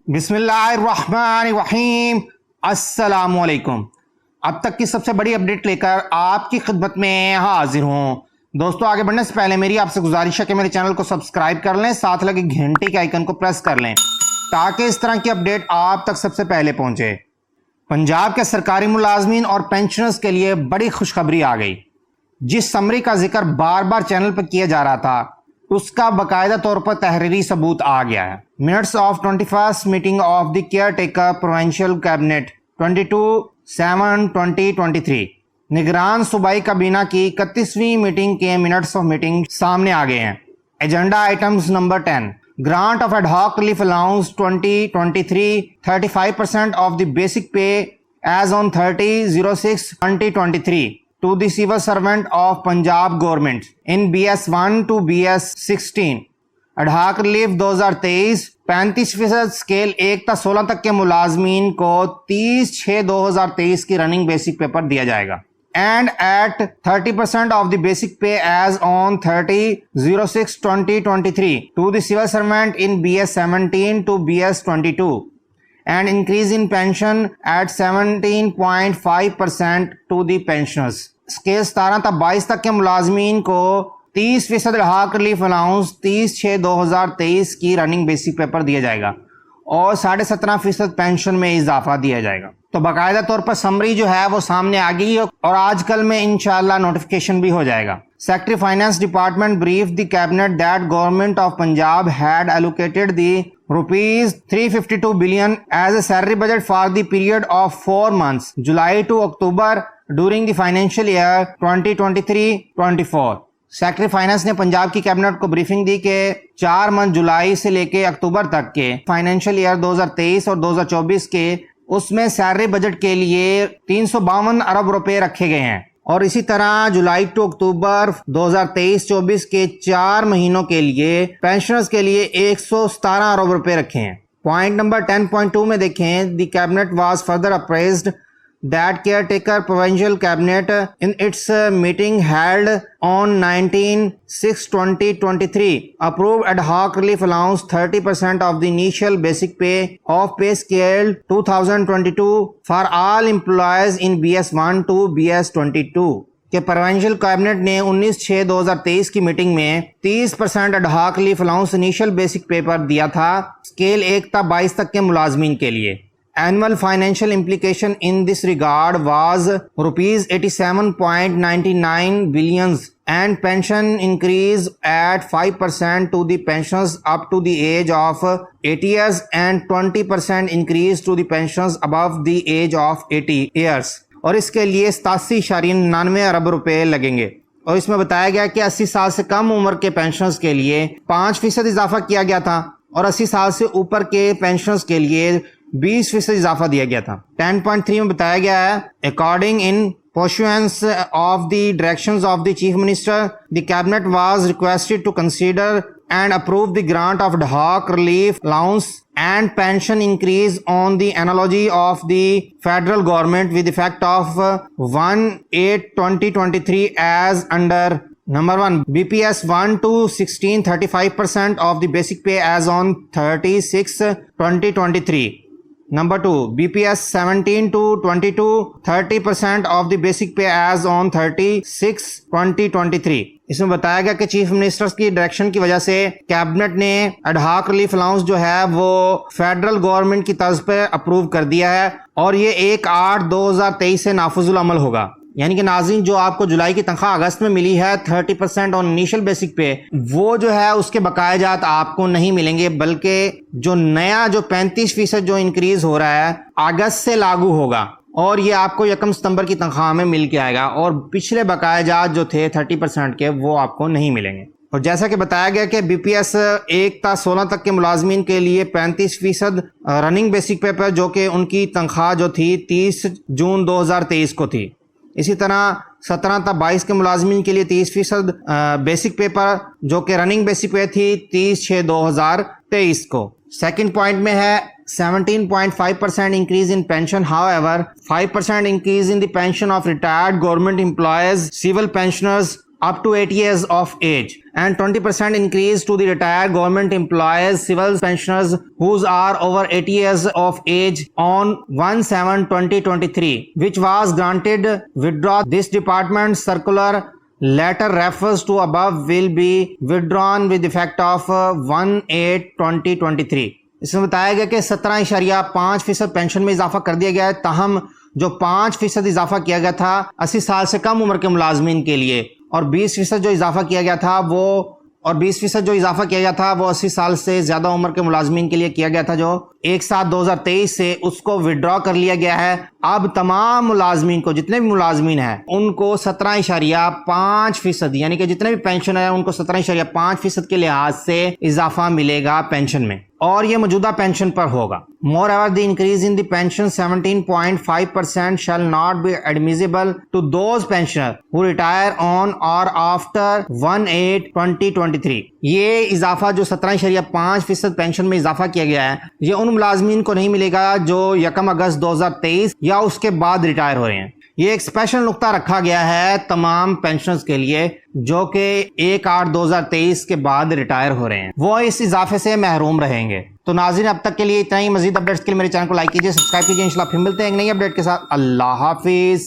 बिस्मिल्लाहिर्रहमानिर्रहीम। अस्सलामुअलैकुम। अब तक की सबसे बड़ी अपडेट लेकर आपकी खिदमत में हाजिर हूँ। दोस्तों, आगे बढ़ने से पहले मेरी आपसे गुजारिश है कि मेरे चैनल को सब्सक्राइब कर लें, साथ लगे घंटी के आइकन को प्रेस कर लें ताकि इस तरह की अपडेट आप तक सबसे पहले पहुंचे। पंजाब के सरकारी मुलाजमीन और पेंशनर्स के लिए बड़ी खुशखबरी आ गई। जिस समरी का जिक्र बार बार चैनल पर किया जा रहा था उसका बाकायदा तौर पर तहरीरी सबूत आ गया है। Minutes of 21st meeting of the care taker provincial cabinet 22/7/2023 निगरान सूबाई काबीना की 31वीं मीटिंग के मिनट्स ऑफ मीटिंग सामने आ गए हैं। Agenda items number 10, grant of ad hoc relief allowance 2023 35% of the basic pay as on 30/06/2023 to the civil servant of Punjab government in BS1 to BS16 ad hoc relief 2023 35% scale 1 से 16 तक के मुलाजमीन को 30/6/2023 की running basic पे पर दिया जाएगा and at 30% of the basic pay as on 30/06/2023 to the civil servant in BS17 to BS22 and increase in pension at 17.5% to the pensioners। Scale 17 तक 22 तक के मुलाजमीन को 30% अडहाक रिलीफ अलाउंस 30/6/2023 की रनिंग बेसिक पेपर दिया जाएगा और 17.5% पेंशन में इजाफा दिया जाएगा। तो बाकायदा तौर पर समरी जो है वो सामने आ गई और आजकल में इंशाल्लाह नोटिफिकेशन भी हो जाएगा। Secretary finance department brief the cabinet that government of Punjab had allocated the ₹352 billion as a salary budget for the period of 4 months, July to October during the financial year 2023-24। Secretary finance ने पंजाब की cabinet को briefing दी कि 4 month जुलाई से लेके अक्टूबर तक के financial year 2023 और 2024 के उसमें सैलरी बजट के लिए 352 अरब रुपए रखे गए हैं और इसी तरह जुलाई टू अक्टूबर 2023-24 के 4 महीनों के लिए पेंशनर्स के लिए 117 अरब रुपए रखे हैं। पॉइंट नंबर 10.2 में देखें, the cabinet was further appraised that caretaker provincial cabinet in its meeting held on 19/6/2023 approved ad hoc relief allowance 30% of the initial basic pay of pay scale 2022 for all employees in BS1 to BS22 के provincial cabinet ने 19/6/2023 की meeting में 30% अडहाक relief allowance initial basic पे पर दिया था scale 1 से 22 तक के मुलाजमीन के लिए। Annual financial implication in this regard was ₹87.99 billion and pension increase at 5% to the pensions up to the age of 80 years and 20% increase to the pensions above the age of 80 years और इसके लिए 87.99 अरब रुपए लगेंगे। और इसमें बताया गया कि 80 साल से कम उम्र के पेंशनर्स के लिए 5% इजाफा किया गया था और 80 साल से ऊपर के पेंशनर्स के लिए 20% इजाफा दिया गया था। 10.3 में बताया गया है, according in pursuance of the directions of the Chief Minister, the Cabinet was requested to consider and approve the grant of ad hoc relief allowance and pension increase on the analogy of the federal government with effect of 1/8/2023 as under Number 1, BPS 1 to 16 35% of the basic pay as on 30/6/2023। Number 2, BPS 17 to 22 30% of the basic pay as on 30/6/2023। इसमें बताया गया कि chief ministers की direction की वजह से cabinet ने अडहाक relief allowance जो है वो फेडरल गवर्नमेंट की तर्ज पर अप्रूव कर दिया है और ये 1/8/2023 से नाफिजुल अमल होगा। यानी कि नाज़रीन, जो आपको जुलाई की तनख्वाह अगस्त में मिली है 30% ऑन इनिशियल बेसिक पे, वो जो है उसके बकायाजात आपको नहीं मिलेंगे, बल्कि जो नया जो 35% जो इंक्रीज हो रहा है अगस्त से लागू होगा और ये आपको 1 सितंबर की तनख्वाह में मिल के आएगा और पिछले बकायाजात जो थे 30% के वो आपको नहीं मिलेंगे। और जैसा कि बताया गया कि BPS 1 से 16 तक के मुलाजमीन के लिए 35% रनिंग बेसिक पे पर जो कि उनकी तनख्वाह जो थी 30 जून 2023 को थी। इसी तरह 17 से 22 के मुलाजमीन के लिए 30% बेसिक पे पर जो कि रनिंग बेसिक पे थी 30/6/2023 को। सेकंड पॉइंट में है 17.5% increase in pension. However, 5% increase in the pension of retired government employees, civil pensioners up to 80 years of age, and 20% increase to the retired government employees civil pensioners whose are over 80 years of age on 1/7/2023, which was granted withdraw. This department circular letter refers to above will be withdrawn with effect of 1/8/2023. इसमें बताया गया कि 17.5% pension में इजाफा कर दिया गया है, ताहम जो 5% इजाफा किया गया था 80 साल से कम उम्र के मुलाजमीन के लिए, और 20% जो इजाफा किया गया था वो 80 साल से ज़्यादा उम्र के मुलाजमीन के लिए किया गया था, जो 1/7/2023 से उसको विड्रॉ कर लिया गया है। अब तमाम मुलाजमीन को, जितने भी मुलाजमीन हैं, उनको 17.5% यानी कि जितने भी पेंशन है उनको 17.5% के लिहाज से इजाफा मिलेगा पेंशन में, और ये मौजूदा पेंशन पर होगा। More ever the increase in the pension 17.5% shall not be admissible to those pensioner who retire on or after 1/8/2023। ये इजाफा जो 17.5% पेंशन में इजाफा किया गया है, ये उन मुलाजमीन को नहीं मिलेगा जो 1 अगस्त 2023 या उसके बाद रिटायर हो रहे हैं। ये एक स्पेशल नुक्ता रखा गया है तमाम पेंशनर्स के लिए जो कि 1/8/2023 के बाद रिटायर हो रहे हैं, वो इस इजाफे से महरूम रहेंगे। तो नाज़रीन, अब तक के लिए इतना ही। मजीद अपडेट्स के लिए मेरे चैनल को लाइक कीजिए, सब्सक्राइब कीजिए। इंशाल्लाह फिर मिलते हैं एक नई अपडेट के साथ। अल्लाह हाफिज।